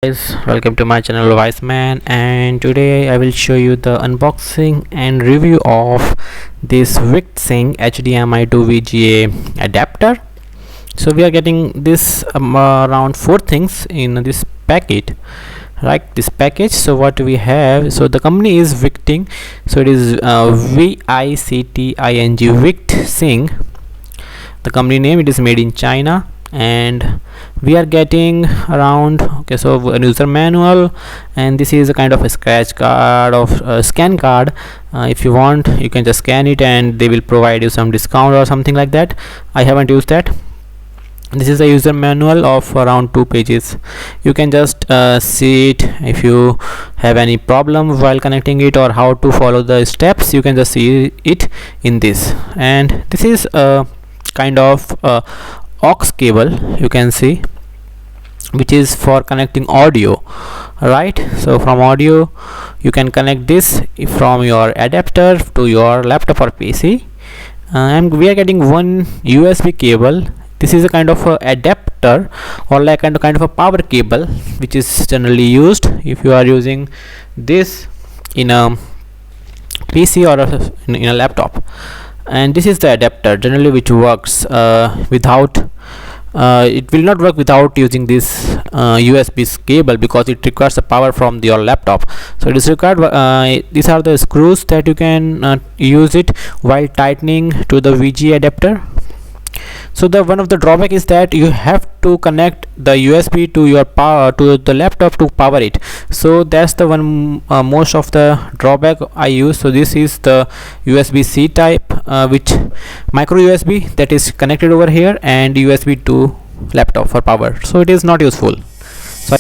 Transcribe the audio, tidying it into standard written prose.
Guys, welcome to my channel Wiseman, and today I will show you the unboxing and review of this Victsing HDMI to VGA adapter. So we are getting this around 4 things in this packet, right? This package. So what we have, so the company is Victsing, so it is Victing, Victsing. The company name, it is made in China, and we are getting around, okay, so a user manual, and this is a kind of a scratch card of scan card. If you want, you can just scan it and they will provide you some discount or something like that. I haven't used that. This is a user manual of around 2 pages. You can just see it. If you have any problem while connecting it or how to follow the steps, you can just see it in this. And this is a kind of aux cable, you can see, which is for connecting audio, right? So from audio you can connect this from your adapter to your laptop or PC, and we are getting one USB cable. This is a kind of a adapter or like kind of a power cable, which is generally used if you are using this in a PC or in a laptop. And this is the adapter generally which works without it will not work without using this USB cable, because it requires the power from your laptop. So it is required. These are the screws that you can use it while tightening to the VGA adapter. So the one of the drawback is that you have to connect the USB to your power to the laptop to power it. So that's the one most of the drawback I use. So this is the USB-C type, which micro USB that is connected over here, and USB to laptop for power. So it is not useful. So